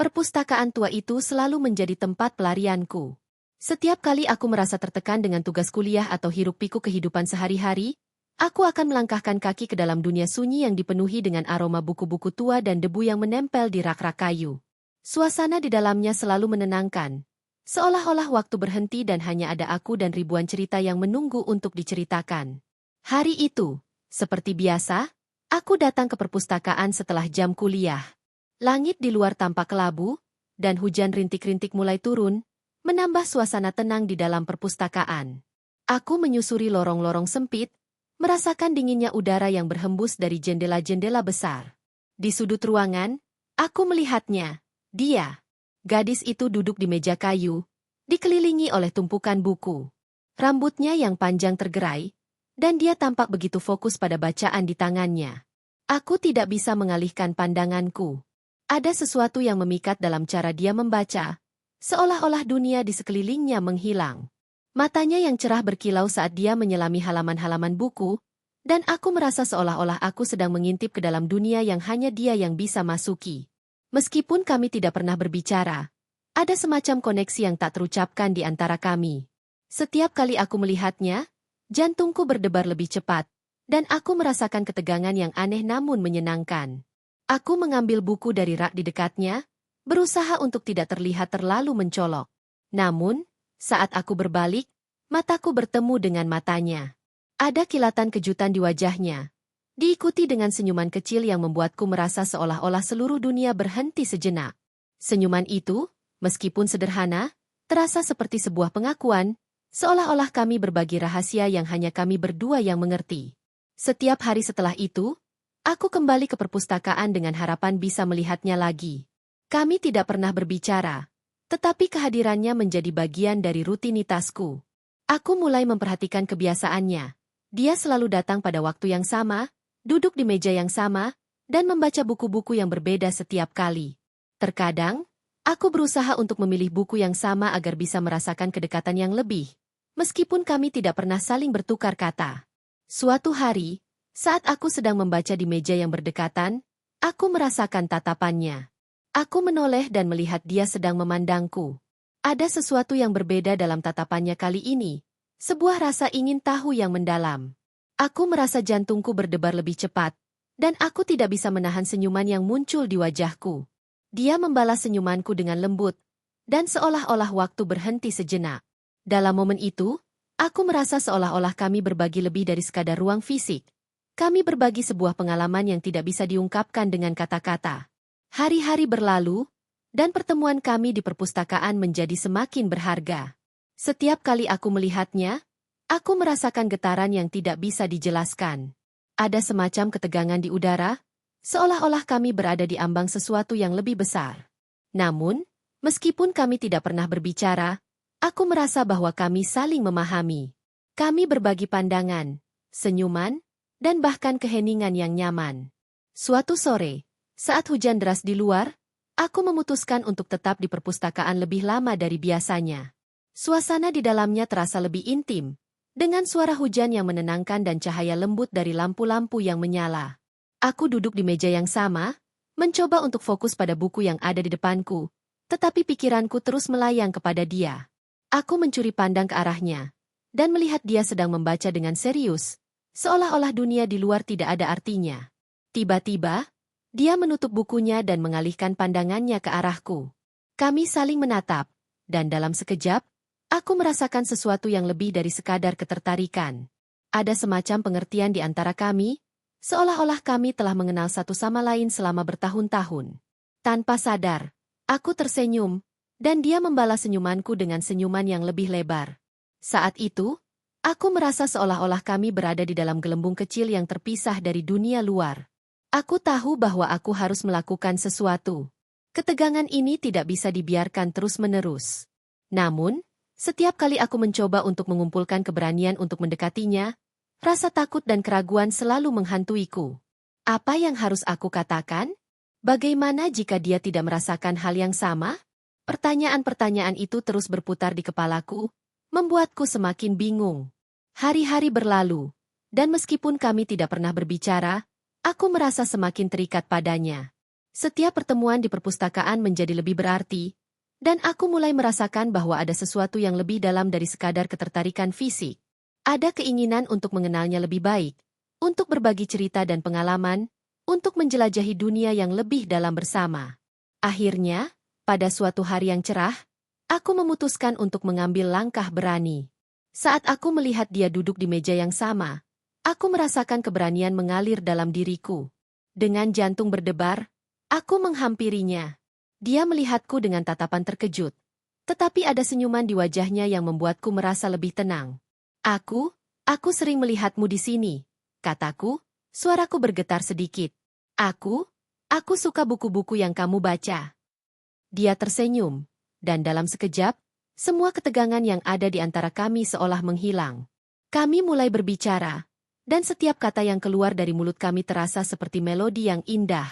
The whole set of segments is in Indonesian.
Perpustakaan tua itu selalu menjadi tempat pelarianku. Setiap kali aku merasa tertekan dengan tugas kuliah atau hiruk-pikuk kehidupan sehari-hari, aku akan melangkahkan kaki ke dalam dunia sunyi yang dipenuhi dengan aroma buku-buku tua dan debu yang menempel di rak-rak kayu. Suasana di dalamnya selalu menenangkan. Seolah-olah waktu berhenti dan hanya ada aku dan ribuan cerita yang menunggu untuk diceritakan. Hari itu, seperti biasa, aku datang ke perpustakaan setelah jam kuliah. Langit di luar tampak kelabu, dan hujan rintik-rintik mulai turun, menambah suasana tenang di dalam perpustakaan. Aku menyusuri lorong-lorong sempit, merasakan dinginnya udara yang berhembus dari jendela-jendela besar. Di sudut ruangan, aku melihatnya. Dia, gadis itu duduk di meja kayu, dikelilingi oleh tumpukan buku. Rambutnya yang panjang tergerai, dan dia tampak begitu fokus pada bacaan di tangannya. Aku tidak bisa mengalihkan pandanganku. Ada sesuatu yang memikat dalam cara dia membaca, seolah-olah dunia di sekelilingnya menghilang. Matanya yang cerah berkilau saat dia menyelami halaman-halaman buku, dan aku merasa seolah-olah aku sedang mengintip ke dalam dunia yang hanya dia yang bisa masuki. Meskipun kami tidak pernah berbicara, ada semacam koneksi yang tak terucapkan di antara kami. Setiap kali aku melihatnya, jantungku berdebar lebih cepat, dan aku merasakan ketegangan yang aneh namun menyenangkan. Aku mengambil buku dari rak di dekatnya, berusaha untuk tidak terlihat terlalu mencolok. Namun, saat aku berbalik, mataku bertemu dengan matanya. Ada kilatan kejutan di wajahnya, diikuti dengan senyuman kecil yang membuatku merasa seolah-olah seluruh dunia berhenti sejenak. Senyuman itu, meskipun sederhana, terasa seperti sebuah pengakuan, seolah-olah kami berbagi rahasia yang hanya kami berdua yang mengerti. Setiap hari setelah itu, aku kembali ke perpustakaan dengan harapan bisa melihatnya lagi. Kami tidak pernah berbicara, tetapi kehadirannya menjadi bagian dari rutinitasku. Aku mulai memperhatikan kebiasaannya. Dia selalu datang pada waktu yang sama, duduk di meja yang sama, dan membaca buku-buku yang berbeda setiap kali. Terkadang, aku berusaha untuk memilih buku yang sama agar bisa merasakan kedekatan yang lebih, meskipun kami tidak pernah saling bertukar kata. Suatu hari, saat aku sedang membaca di meja yang berdekatan, aku merasakan tatapannya. Aku menoleh dan melihat dia sedang memandangku. Ada sesuatu yang berbeda dalam tatapannya kali ini, sebuah rasa ingin tahu yang mendalam. Aku merasa jantungku berdebar lebih cepat, dan aku tidak bisa menahan senyuman yang muncul di wajahku. Dia membalas senyumanku dengan lembut, dan seolah-olah waktu berhenti sejenak. Dalam momen itu, aku merasa seolah-olah kami berbagi lebih dari sekadar ruang fisik. Kami berbagi sebuah pengalaman yang tidak bisa diungkapkan dengan kata-kata. Hari-hari berlalu, dan pertemuan kami di perpustakaan menjadi semakin berharga. Setiap kali aku melihatnya, aku merasakan getaran yang tidak bisa dijelaskan. Ada semacam ketegangan di udara, seolah-olah kami berada di ambang sesuatu yang lebih besar. Namun, meskipun kami tidak pernah berbicara, aku merasa bahwa kami saling memahami. Kami berbagi pandangan, senyuman, dan bahkan keheningan yang nyaman. Suatu sore, saat hujan deras di luar, aku memutuskan untuk tetap di perpustakaan lebih lama dari biasanya. Suasana di dalamnya terasa lebih intim, dengan suara hujan yang menenangkan dan cahaya lembut dari lampu-lampu yang menyala. Aku duduk di meja yang sama, mencoba untuk fokus pada buku yang ada di depanku, tetapi pikiranku terus melayang kepada dia. Aku mencuri pandang ke arahnya, dan melihat dia sedang membaca dengan serius, seolah-olah dunia di luar tidak ada artinya. Tiba-tiba, dia menutup bukunya dan mengalihkan pandangannya ke arahku. Kami saling menatap, dan dalam sekejap, aku merasakan sesuatu yang lebih dari sekadar ketertarikan. Ada semacam pengertian di antara kami, seolah-olah kami telah mengenal satu sama lain selama bertahun-tahun. Tanpa sadar, aku tersenyum, dan dia membalas senyumanku dengan senyuman yang lebih lebar. Saat itu, aku merasa seolah-olah kami berada di dalam gelembung kecil yang terpisah dari dunia luar. Aku tahu bahwa aku harus melakukan sesuatu. Ketegangan ini tidak bisa dibiarkan terus-menerus. Namun, setiap kali aku mencoba untuk mengumpulkan keberanian untuk mendekatinya, rasa takut dan keraguan selalu menghantuiku. Apa yang harus aku katakan? Bagaimana jika dia tidak merasakan hal yang sama? Pertanyaan-pertanyaan itu terus berputar di kepalaku, membuatku semakin bingung. Hari-hari berlalu, dan meskipun kami tidak pernah berbicara, aku merasa semakin terikat padanya. Setiap pertemuan di perpustakaan menjadi lebih berarti, dan aku mulai merasakan bahwa ada sesuatu yang lebih dalam dari sekadar ketertarikan fisik. Ada keinginan untuk mengenalnya lebih baik, untuk berbagi cerita dan pengalaman, untuk menjelajahi dunia yang lebih dalam bersama. Akhirnya, pada suatu hari yang cerah, aku memutuskan untuk mengambil langkah berani. Saat aku melihat dia duduk di meja yang sama, aku merasakan keberanian mengalir dalam diriku. Dengan jantung berdebar, aku menghampirinya. Dia melihatku dengan tatapan terkejut, tetapi ada senyuman di wajahnya yang membuatku merasa lebih tenang. Aku sering melihatmu di sini, kataku, suaraku bergetar sedikit. Aku suka buku-buku yang kamu baca. Dia tersenyum, dan dalam sekejap, semua ketegangan yang ada di antara kami seolah menghilang. Kami mulai berbicara, dan setiap kata yang keluar dari mulut kami terasa seperti melodi yang indah.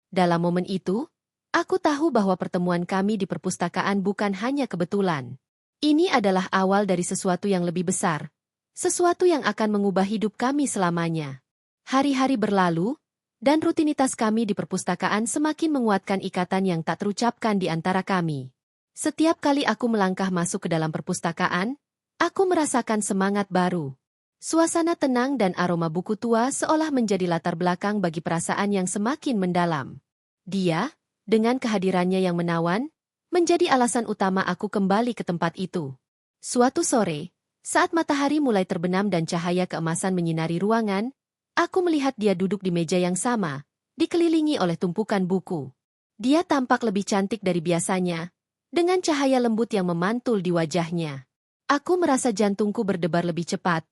Dalam momen itu, aku tahu bahwa pertemuan kami di perpustakaan bukan hanya kebetulan. Ini adalah awal dari sesuatu yang lebih besar, sesuatu yang akan mengubah hidup kami selamanya. Hari-hari berlalu, dan rutinitas kami di perpustakaan semakin menguatkan ikatan yang tak terucapkan di antara kami. Setiap kali aku melangkah masuk ke dalam perpustakaan, aku merasakan semangat baru. Suasana tenang dan aroma buku tua seolah menjadi latar belakang bagi perasaan yang semakin mendalam. Dia, dengan kehadirannya yang menawan, menjadi alasan utama aku kembali ke tempat itu. Suatu sore, saat matahari mulai terbenam dan cahaya keemasan menyinari ruangan, aku melihat dia duduk di meja yang sama, dikelilingi oleh tumpukan buku. Dia tampak lebih cantik dari biasanya, dengan cahaya lembut yang memantul di wajahnya. Aku merasa jantungku berdebar lebih cepat,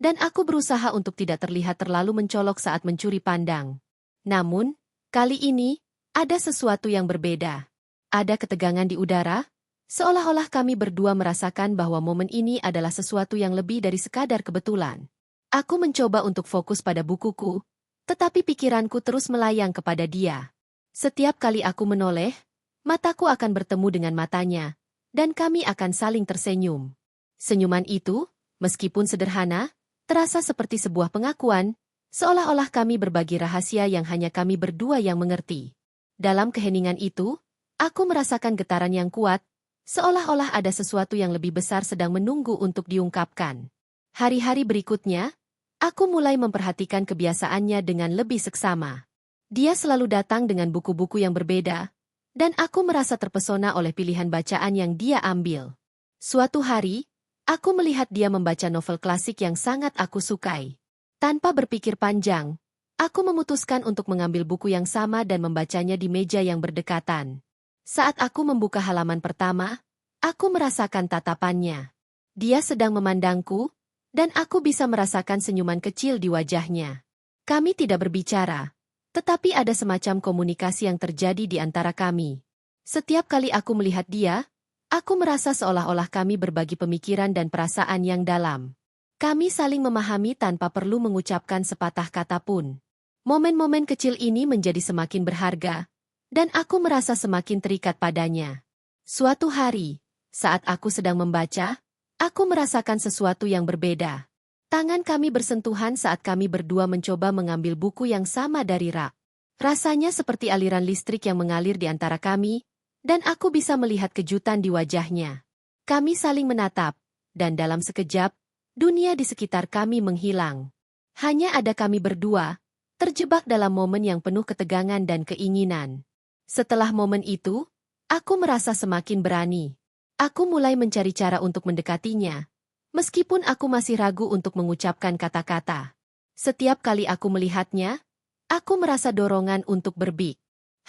dan aku berusaha untuk tidak terlihat terlalu mencolok saat mencuri pandang. Namun, kali ini, ada sesuatu yang berbeda. Ada ketegangan di udara, seolah-olah kami berdua merasakan bahwa momen ini adalah sesuatu yang lebih dari sekadar kebetulan. Aku mencoba untuk fokus pada bukuku, tetapi pikiranku terus melayang kepada dia. Setiap kali aku menoleh, mataku akan bertemu dengan matanya, dan kami akan saling tersenyum. Senyuman itu, meskipun sederhana, terasa seperti sebuah pengakuan, seolah-olah kami berbagi rahasia yang hanya kami berdua yang mengerti. Dalam keheningan itu, aku merasakan getaran yang kuat, seolah-olah ada sesuatu yang lebih besar sedang menunggu untuk diungkapkan. Hari-hari berikutnya, aku mulai memperhatikan kebiasaannya dengan lebih seksama. Dia selalu datang dengan buku-buku yang berbeda, dan aku merasa terpesona oleh pilihan bacaan yang dia ambil. Suatu hari, aku melihat dia membaca novel klasik yang sangat aku sukai. Tanpa berpikir panjang, aku memutuskan untuk mengambil buku yang sama dan membacanya di meja yang berdekatan. Saat aku membuka halaman pertama, aku merasakan tatapannya. Dia sedang memandangku, dan aku bisa merasakan senyuman kecil di wajahnya. Kami tidak berbicara, tetapi ada semacam komunikasi yang terjadi di antara kami. Setiap kali aku melihat dia, aku merasa seolah-olah kami berbagi pemikiran dan perasaan yang dalam. Kami saling memahami tanpa perlu mengucapkan sepatah kata pun. Momen-momen kecil ini menjadi semakin berharga, dan aku merasa semakin terikat padanya. Suatu hari, saat aku sedang membaca, aku merasakan sesuatu yang berbeda. Tangan kami bersentuhan saat kami berdua mencoba mengambil buku yang sama dari rak. Rasanya seperti aliran listrik yang mengalir di antara kami, dan aku bisa melihat kejutan di wajahnya. Kami saling menatap, dan dalam sekejap, dunia di sekitar kami menghilang. Hanya ada kami berdua, terjebak dalam momen yang penuh ketegangan dan keinginan. Setelah momen itu, aku merasa semakin berani. Aku mulai mencari cara untuk mendekatinya, meskipun aku masih ragu untuk mengucapkan kata-kata. Setiap kali aku melihatnya, aku merasa dorongan untuk berbik.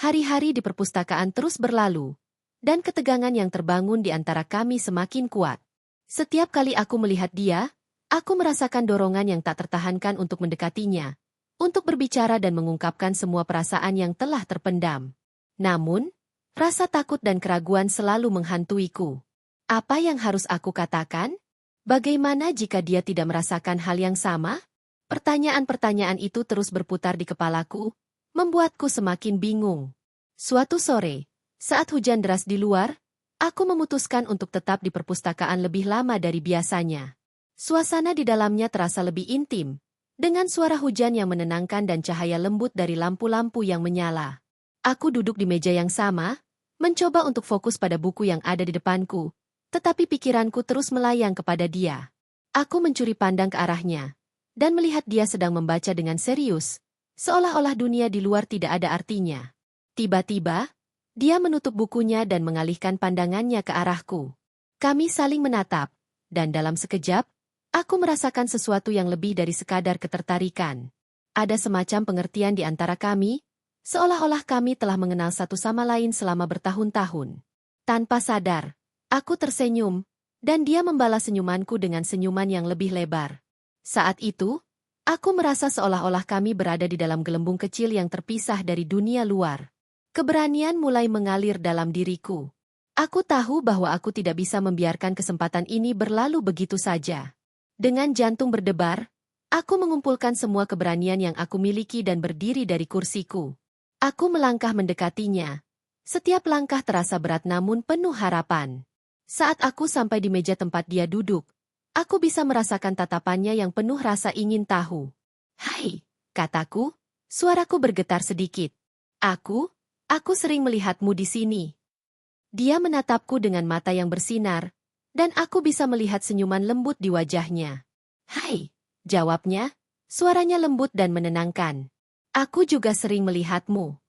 Hari-hari di perpustakaan terus berlalu, dan ketegangan yang terbangun di antara kami semakin kuat. Setiap kali aku melihat dia, aku merasakan dorongan yang tak tertahankan untuk mendekatinya, untuk berbicara dan mengungkapkan semua perasaan yang telah terpendam. Namun, rasa takut dan keraguan selalu menghantuiku. Apa yang harus aku katakan? Bagaimana jika dia tidak merasakan hal yang sama? Pertanyaan-pertanyaan itu terus berputar di kepalaku, membuatku semakin bingung. Suatu sore, saat hujan deras di luar, aku memutuskan untuk tetap di perpustakaan lebih lama dari biasanya. Suasana di dalamnya terasa lebih intim, dengan suara hujan yang menenangkan dan cahaya lembut dari lampu-lampu yang menyala. Aku duduk di meja yang sama, mencoba untuk fokus pada buku yang ada di depanku, tetapi pikiranku terus melayang kepada dia. Aku mencuri pandang ke arahnya, dan melihat dia sedang membaca dengan serius, seolah-olah dunia di luar tidak ada artinya. Tiba-tiba, dia menutup bukunya dan mengalihkan pandangannya ke arahku. Kami saling menatap, dan dalam sekejap, aku merasakan sesuatu yang lebih dari sekadar ketertarikan. Ada semacam pengertian di antara kami, seolah-olah kami telah mengenal satu sama lain selama bertahun-tahun. Tanpa sadar, aku tersenyum, dan dia membalas senyumanku dengan senyuman yang lebih lebar. Saat itu, aku merasa seolah-olah kami berada di dalam gelembung kecil yang terpisah dari dunia luar. Keberanian mulai mengalir dalam diriku. Aku tahu bahwa aku tidak bisa membiarkan kesempatan ini berlalu begitu saja. Dengan jantung berdebar, aku mengumpulkan semua keberanian yang aku miliki dan berdiri dari kursiku. Aku melangkah mendekatinya. Setiap langkah terasa berat namun penuh harapan. Saat aku sampai di meja tempat dia duduk, aku bisa merasakan tatapannya yang penuh rasa ingin tahu. "Hai," kataku, suaraku bergetar sedikit. Aku sering melihatmu di sini." Dia menatapku dengan mata yang bersinar, dan aku bisa melihat senyuman lembut di wajahnya. "Hai," jawabnya, suaranya lembut dan menenangkan. "Aku juga sering melihatmu."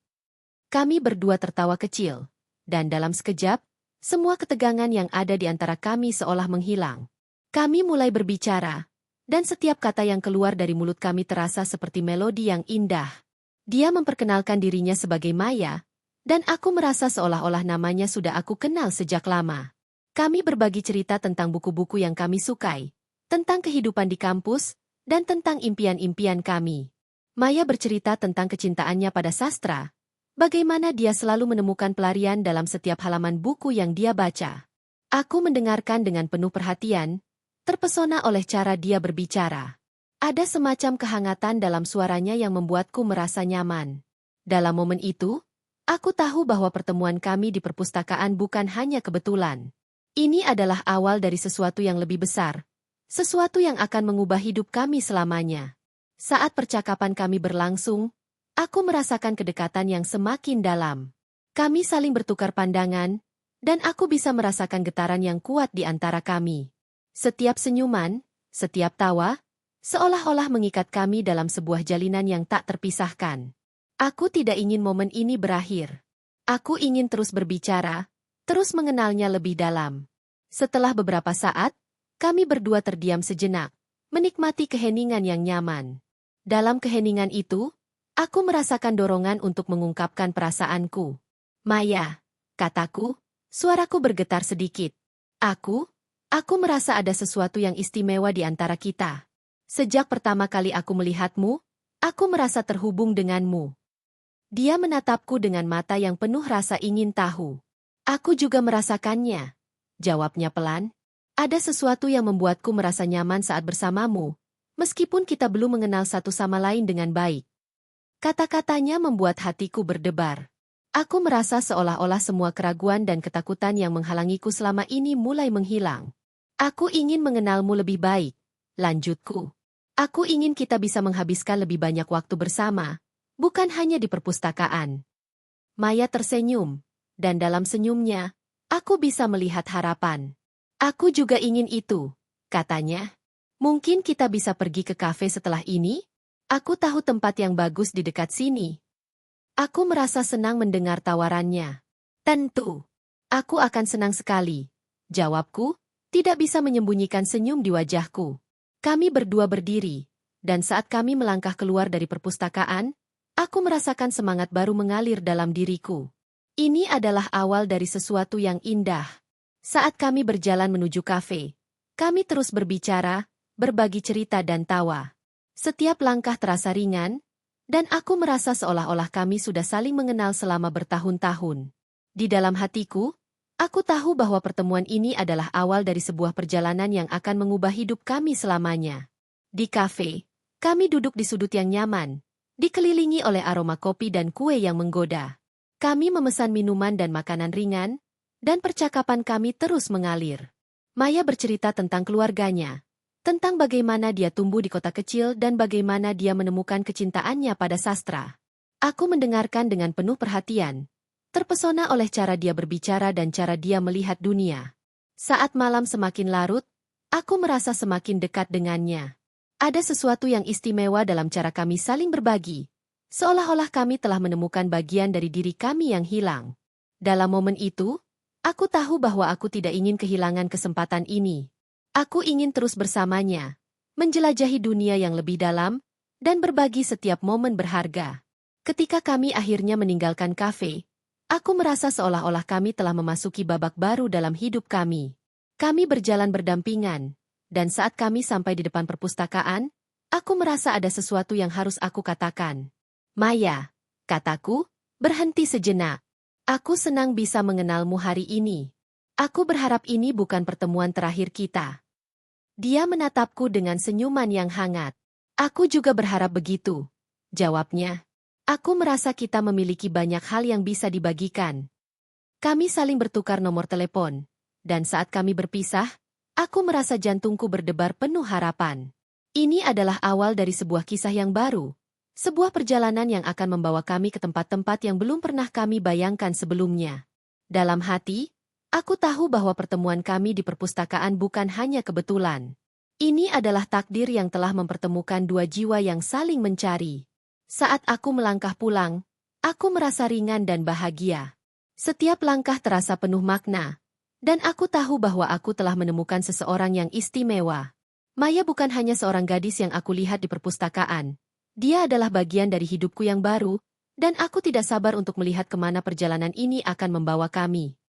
Kami berdua tertawa kecil, dan dalam sekejap, semua ketegangan yang ada di antara kami seolah menghilang. Kami mulai berbicara, dan setiap kata yang keluar dari mulut kami terasa seperti melodi yang indah. Dia memperkenalkan dirinya sebagai Maya, dan aku merasa seolah-olah namanya sudah aku kenal sejak lama. Kami berbagi cerita tentang buku-buku yang kami sukai, tentang kehidupan di kampus, dan tentang impian-impian kami. Maya bercerita tentang kecintaannya pada sastra, bagaimana dia selalu menemukan pelarian dalam setiap halaman buku yang dia baca. Aku mendengarkan dengan penuh perhatian, terpesona oleh cara dia berbicara. Ada semacam kehangatan dalam suaranya yang membuatku merasa nyaman. Dalam momen itu, aku tahu bahwa pertemuan kami di perpustakaan bukan hanya kebetulan. Ini adalah awal dari sesuatu yang lebih besar, sesuatu yang akan mengubah hidup kami selamanya. Saat percakapan kami berlangsung, aku merasakan kedekatan yang semakin dalam. Kami saling bertukar pandangan, dan aku bisa merasakan getaran yang kuat di antara kami. Setiap senyuman, setiap tawa, seolah-olah mengikat kami dalam sebuah jalinan yang tak terpisahkan. Aku tidak ingin momen ini berakhir. Aku ingin terus berbicara, terus mengenalnya lebih dalam. Setelah beberapa saat, kami berdua terdiam sejenak, menikmati keheningan yang nyaman. Dalam keheningan itu, aku merasakan dorongan untuk mengungkapkan perasaanku. "Maya," kataku, suaraku bergetar sedikit. Aku merasa ada sesuatu yang istimewa di antara kita. Sejak pertama kali aku melihatmu, aku merasa terhubung denganmu." Dia menatapku dengan mata yang penuh rasa ingin tahu. "Aku juga merasakannya," jawabnya pelan. "Ada sesuatu yang membuatku merasa nyaman saat bersamamu, meskipun kita belum mengenal satu sama lain dengan baik." Kata-katanya membuat hatiku berdebar. Aku merasa seolah-olah semua keraguan dan ketakutan yang menghalangiku selama ini mulai menghilang. "Aku ingin mengenalmu lebih baik," lanjutku. "Aku ingin kita bisa menghabiskan lebih banyak waktu bersama, bukan hanya di perpustakaan." Maya tersenyum, dan dalam senyumnya, aku bisa melihat harapan. "Aku juga ingin itu," katanya. "Mungkin kita bisa pergi ke kafe setelah ini? Aku tahu tempat yang bagus di dekat sini." Aku merasa senang mendengar tawarannya. "Tentu. Aku akan senang sekali," jawabku, tidak bisa menyembunyikan senyum di wajahku. Kami berdua berdiri, dan saat kami melangkah keluar dari perpustakaan, aku merasakan semangat baru mengalir dalam diriku. Ini adalah awal dari sesuatu yang indah. Saat kami berjalan menuju kafe, kami terus berbicara, berbagi cerita dan tawa. Setiap langkah terasa ringan, dan aku merasa seolah-olah kami sudah saling mengenal selama bertahun-tahun. Di dalam hatiku, aku tahu bahwa pertemuan ini adalah awal dari sebuah perjalanan yang akan mengubah hidup kami selamanya. Di kafe, kami duduk di sudut yang nyaman, dikelilingi oleh aroma kopi dan kue yang menggoda. Kami memesan minuman dan makanan ringan, dan percakapan kami terus mengalir. Maya bercerita tentang keluarganya, tentang bagaimana dia tumbuh di kota kecil dan bagaimana dia menemukan kecintaannya pada sastra. Aku mendengarkan dengan penuh perhatian, terpesona oleh cara dia berbicara dan cara dia melihat dunia. Saat malam semakin larut, aku merasa semakin dekat dengannya. Ada sesuatu yang istimewa dalam cara kami saling berbagi, seolah-olah kami telah menemukan bagian dari diri kami yang hilang. Dalam momen itu, aku tahu bahwa aku tidak ingin kehilangan kesempatan ini. Aku ingin terus bersamanya, menjelajahi dunia yang lebih dalam, dan berbagi setiap momen berharga. Ketika kami akhirnya meninggalkan kafe, aku merasa seolah-olah kami telah memasuki babak baru dalam hidup kami. Kami berjalan berdampingan, dan saat kami sampai di depan perpustakaan, aku merasa ada sesuatu yang harus aku katakan. Maya, kataku, berhenti sejenak. Aku senang bisa mengenalmu hari ini. Aku berharap ini bukan pertemuan terakhir kita. Dia menatapku dengan senyuman yang hangat. Aku juga berharap begitu, jawabnya. Aku merasa kita memiliki banyak hal yang bisa dibagikan. Kami saling bertukar nomor telepon, dan saat kami berpisah, aku merasa jantungku berdebar penuh harapan. Ini adalah awal dari sebuah kisah yang baru, sebuah perjalanan yang akan membawa kami ke tempat-tempat yang belum pernah kami bayangkan sebelumnya. Dalam hati, aku tahu bahwa pertemuan kami di perpustakaan bukan hanya kebetulan. Ini adalah takdir yang telah mempertemukan dua jiwa yang saling mencari. Saat aku melangkah pulang, aku merasa ringan dan bahagia. Setiap langkah terasa penuh makna, dan aku tahu bahwa aku telah menemukan seseorang yang istimewa. Maya bukan hanya seorang gadis yang aku lihat di perpustakaan. Dia adalah bagian dari hidupku yang baru, dan aku tidak sabar untuk melihat kemana perjalanan ini akan membawa kami.